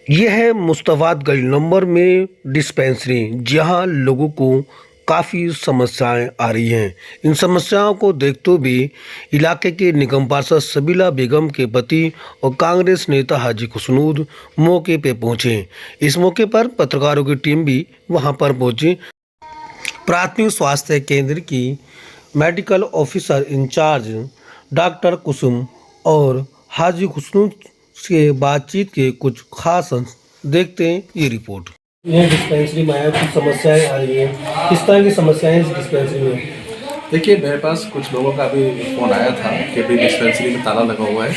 यह है मुस्तफ़ात गली नंबर में डिस्पेंसरी, जहां लोगों को काफ़ी समस्याएं आ रही हैं। इन समस्याओं को देखते भी इलाके के निगम पार्षद सबीला बेगम के पति और कांग्रेस नेता हाजी खुशनूद मौके पे पहुंचे। इस मौके पर पत्रकारों की टीम भी वहां पर पहुंची। प्राथमिक स्वास्थ्य केंद्र की मेडिकल ऑफिसर इंचार्ज डॉक्टर कुसुम और हाजी खुशनूद से बातचीत के कुछ खास अंश देखते हैं ये रिपोर्ट। यह डिस्पेंसरी में आया, कुछ समस्याएं आ रही हैं। किस तरह की समस्याएं इस डिस्पेंसरी में? देखिए, मेरे पास कुछ लोगों का भी फ़ोन आया था कि भाई डिस्पेंसरी में ताला लगा हुआ है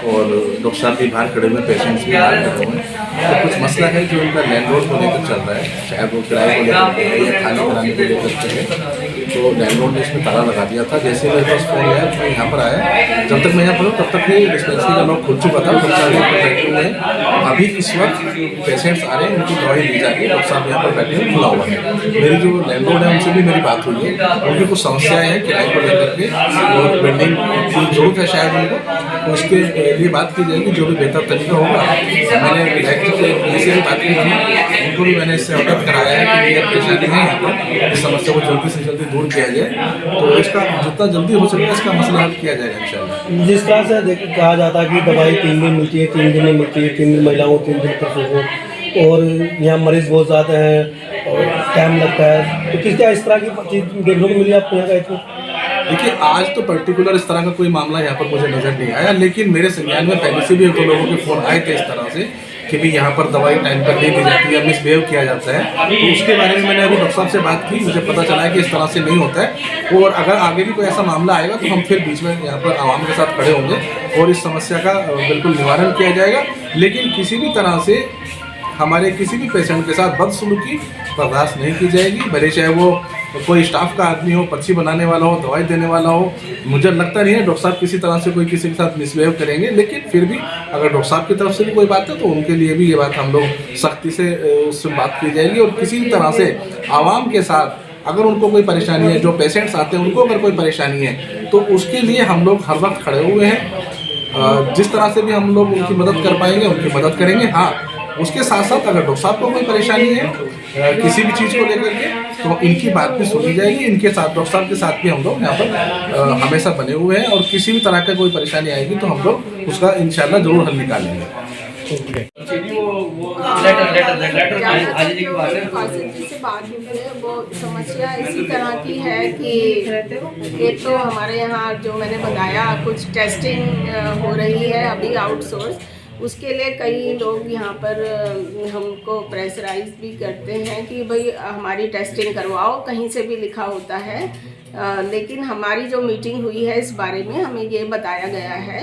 और डॉक्टर साहब भी बाहर खड़े हुए हैं, पेशेंट्स भी बाहर खड़े हुए हैं। तो कुछ मसला है जो उनका लैंडलॉर्ड को लेकर चल रहा है, शायद वो किराए को लेकर के है या खाने बनाने को लेकर के है। तो लैंडलॉर्ड ने इसमें ताला लगा दिया था। जैसे मेरे पास फ़ोन आया तो मैं यहाँ पर आया। जब तक मैं यहाँ पर हूँ तब तक ही डिस्पेंसरी का लॉक खुल चुका था। डॉक्टर साहब यहाँ पर बैठे हुए हैं। अभी इस वक्त पेशेंट्स आ रहे हैं, उनकी दवाई दी जा रही है। डॉक्टर साहब यहाँ पर बैठे हुए खुला हुआ है। मेरी जो लैंडलॉर्ड है उनसे भी मेरी बात हुई है। उनकी कुछ समस्याएँ हैं किराए को लेकर के और बिल्डिंग की जरूरत है शायद उनको, तो उसके लिए बात की जाएगी जो भी बेहतर तरीका होगा। मैंने विधायक जी से भी बात की थी, उनको भी मैंने इससे अवगत कराया है कि ये परेशानी है यहाँ पर, इस समस्या को जल्दी से जल्दी दूर किया जाए। तो इसका जितना जल्दी हो सके इसका मसला हल किया जाएगा इंशाल्लाह। जिस तरह से कहा जाता है कि दवाई 3 दिन मिलती है, 3 दिन नहीं मिलती है, 3 दिन महिलाओं को 3 दिन पुरुषों को, और यहाँ मरीज बहुत ज़्यादा हैं और टाइम लगता है, तो किस क्या इस तरह की चीज़ देखने को मिली आपको यहाँ का? देखिए, आज तो पर्टिकुलर इस तरह का कोई मामला यहाँ पर मुझे नज़र नहीं आया, लेकिन मेरे संज्ञान में पहले से भी तो लोगों के फ़ोन आए थे इस तरह से कि भी यहाँ पर दवाई टाइम पर नहीं दी जाती है, मिसबिहेव किया जाता है। तो उसके बारे में मैंने अभी डॉक्टर साहब से बात की, मुझे पता चला है कि इस तरह से नहीं होता है। और अगर आगे भी कोई ऐसा मामला आएगा तो हम फिर बीच में यहाँ पर आवाम के साथ खड़े होंगे और इस समस्या का बिल्कुल निवारण किया जाएगा। लेकिन किसी भी तरह से हमारे किसी भी पेशेंट के साथ बदसलूकी बर्दाश्त नहीं की जाएगी, भले चाहे वो कोई स्टाफ का आदमी हो, पर्ची बनाने वाला हो, दवाई देने वाला हो। मुझे लगता नहीं है डॉक्टर साहब किसी तरह से कोई किसी के साथ मिसबिहेव करेंगे, लेकिन फिर भी अगर डॉक्टर साहब की तरफ से भी कोई बात है तो उनके लिए भी ये बात हम लोग सख्ती से उससे बात की जाएगी। और किसी भी तरह से आवाम के साथ अगर उनको कोई परेशानी है, जो पेशेंट्स आते हैं उनको अगर कोई परेशानी है, तो उसके लिए हम लोग हर वक्त खड़े हुए हैं। जिस तरह से भी हम लोग उनकी मदद कर पाएंगे उनकी मदद करेंगे। हाँ, उसके साथ साथ अगर डॉक्टर साहब को कोई परेशानी है किसी भी चीज़ को लेकर के, तो इनकी बात भी सुनी जाएगी। इनके साथ डॉक्टर साहब के साथ भी हम लोग यहाँ पर हमेशा बने हुए हैं और किसी भी तरह का कोई परेशानी आएगी तो हम लोग उसका इंशाल्लाह ज़रूर हल निकालेंगे। से बात हुई है वो समस्या इसी तरह की है कि एक तो हमारे यहाँ जो मैंने बताया कुछ टेस्टिंग हो रही है अभी आउटसोर्स, उसके लिए कई लोग यहाँ पर हमको प्रेशराइज भी करते हैं कि भाई हमारी टेस्टिंग करवाओ, कहीं से भी लिखा होता है। लेकिन हमारी जो मीटिंग हुई है इस बारे में हमें ये बताया गया है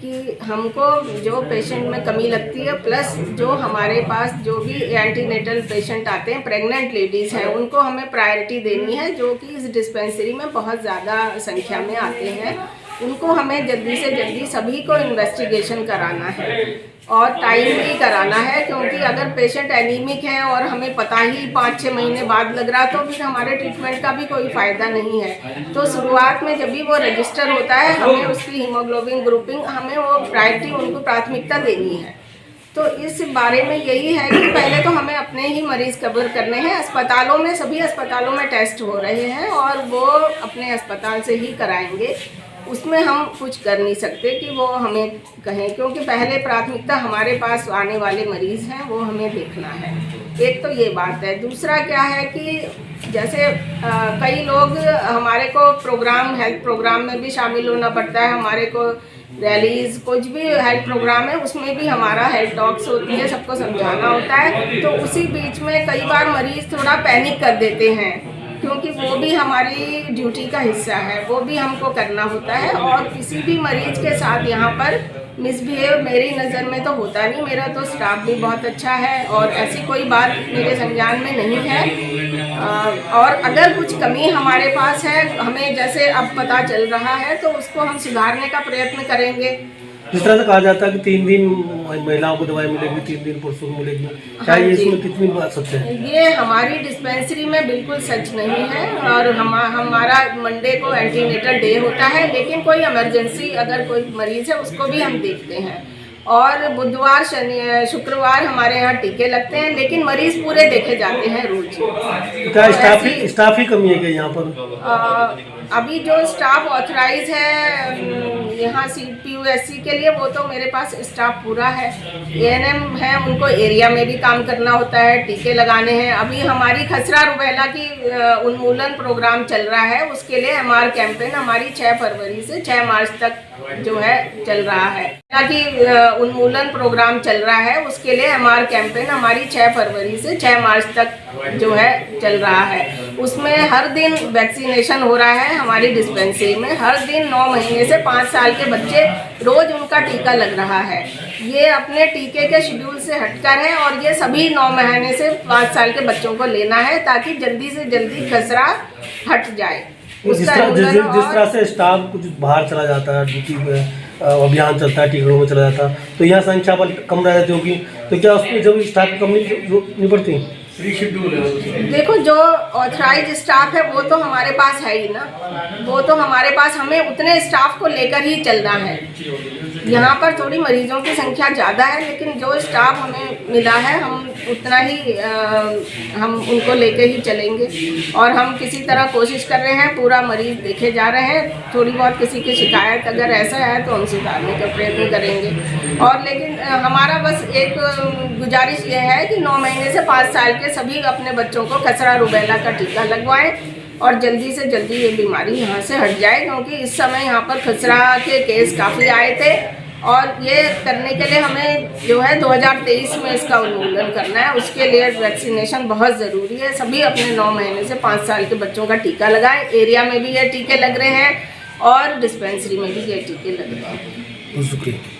कि हमको जो पेशेंट में कमी लगती है, प्लस जो हमारे पास जो भी एंटीनेटल पेशेंट आते हैं, प्रेग्नेंट लेडीज़ हैं, उनको हमें प्रायोरिटी देनी है, जो कि इस डिस्पेंसरी में बहुत ज़्यादा संख्या में आते हैं। उनको हमें जल्दी से जल्दी सभी को इन्वेस्टिगेशन कराना है और टाइमली कराना है, क्योंकि अगर पेशेंट एनीमिक है और हमें पता ही 5-6 महीने बाद लग रहा तो फिर हमारे ट्रीटमेंट का भी कोई फ़ायदा नहीं है। तो शुरुआत में जब भी वो रजिस्टर होता है हमें उसकी हीमोग्लोबिन ग्रुपिंग, हमें वो प्रायोरिटी उनको प्राथमिकता देनी है। तो इस बारे में यही है कि पहले तो हमें अपने ही मरीज़ कवर करने हैं। अस्पतालों में, सभी अस्पतालों में टेस्ट हो रहे हैं और वो अपने अस्पताल से ही कराएंगे, उसमें हम कुछ कर नहीं सकते कि वो हमें कहें, क्योंकि पहले प्राथमिकता हमारे पास आने वाले मरीज़ हैं वो हमें देखना है। एक तो ये बात है। दूसरा क्या है कि जैसे कई लोग हमारे को प्रोग्राम, हेल्थ प्रोग्राम में भी शामिल होना पड़ता है, हमारे को रैलीज़ कुछ भी हेल्थ प्रोग्राम है उसमें भी हमारा हेल्थ टॉक्स होती है, सबको समझाना होता है। तो उसी बीच में कई बार मरीज़ थोड़ा पैनिक कर देते हैं, क्योंकि वो भी हमारी ड्यूटी का हिस्सा है, वो भी हमको करना होता है। और किसी भी मरीज़ के साथ यहाँ पर मिसबिहेव मेरी नज़र में तो होता नहीं, मेरा तो स्टाफ भी बहुत अच्छा है और ऐसी कोई बात मेरे संज्ञान में नहीं है। और अगर कुछ कमी हमारे पास है, हमें जैसे अब पता चल रहा है, तो उसको हम सुधारने का प्रयत्न करेंगे। जिस तरह से कहा जाता है कि 3 दिन महिलाओं को दवाई मिलेगी, 3 दिन पुरुषों को मिलेगी, क्या ये इसमें कितनी बात सच है? ये हमारी डिस्पेंसरी में बिल्कुल सच नहीं है। और हमारा मंडे को एंटीनेटल डे होता है, लेकिन कोई इमरजेंसी अगर कोई मरीज़ है उसको भी हम देखते हैं। और बुधवार शनि शुक्रवार हमारे यहाँ टीके लगते हैं, लेकिन मरीज पूरे देखे जाते हैं रोज। क्या स्टाफ ही कमी है क्या यहाँ पर? अभी जो स्टाफ ऑथराइज है यहाँ CPUSC के लिए, वो तो मेरे पास स्टाफ पूरा है। ANM है, उनको एरिया में भी काम करना होता है, टीके लगाने हैं। अभी हमारी खसरा रुबेला की उन्मूलन प्रोग्राम चल रहा है, उसके लिए MR कैंपेन हमारी 6 फरवरी से 6 मार्च तक जो है चल रहा है। कि उन्मूलन प्रोग्राम चल रहा है, उसके लिए MR कैंपेन हमारी 6 फरवरी से 6 मार्च तक जो है चल रहा है। उसमें हर दिन वैक्सीनेशन हो रहा है हमारी डिस्पेंसरी में। हर दिन 9 महीने से 5 साल के बच्चे रोज उनका टीका लग रहा है। ये अपने टीके के शेड्यूल से हटकर है और ये सभी 9 महीने से 5 साल के बच्चों को लेना है, ताकि जल्दी से जल्दी खसरा हट जाए। जिस तरह से स्टाफ कुछ बाहर चला जाता है, ड्यूटी पे अभियान चलता है, टीकों में चला जाता है, तो यहाँ संख्या पर कम रह जाती होगी, तो क्या उसमें जब स्टाफ की कमी नहीं पड़ती? देखो, जो ऑथराइज स्टाफ है वो तो हमारे पास है ही ना, वो तो हमारे पास, हमें उतने स्टाफ को लेकर ही चलना है। यहाँ पर थोड़ी मरीजों की संख्या ज़्यादा है, लेकिन जो स्टाफ हमें मिला है हम उतना ही हम उनको लेके ही चलेंगे। और हम किसी तरह कोशिश कर रहे हैं, पूरा मरीज देखे जा रहे हैं। थोड़ी बहुत किसी की शिकायत अगर ऐसा है तो हम सुधारने का प्रयत्न करेंगे। और लेकिन हमारा बस एक गुजारिश ये है कि 9 महीने से 5 साल के सभी अपने बच्चों को खसरा रुबेला का टीका लगवाएं और जल्दी से जल्दी ये बीमारी यहाँ से हट जाए, क्योंकि इस समय यहाँ पर खसरा के केस काफ़ी आए थे और ये करने के लिए हमें जो है 2023 में इसका उन्मूलन करना है। उसके लिए वैक्सीनेशन बहुत ज़रूरी है। सभी अपने 9 महीने से 5 साल के बच्चों का टीका लगाएं। एरिया में भी ये टीके लग रहे हैं और डिस्पेंसरी में भी ये टीके लग रहे हैं। शुक्रिया।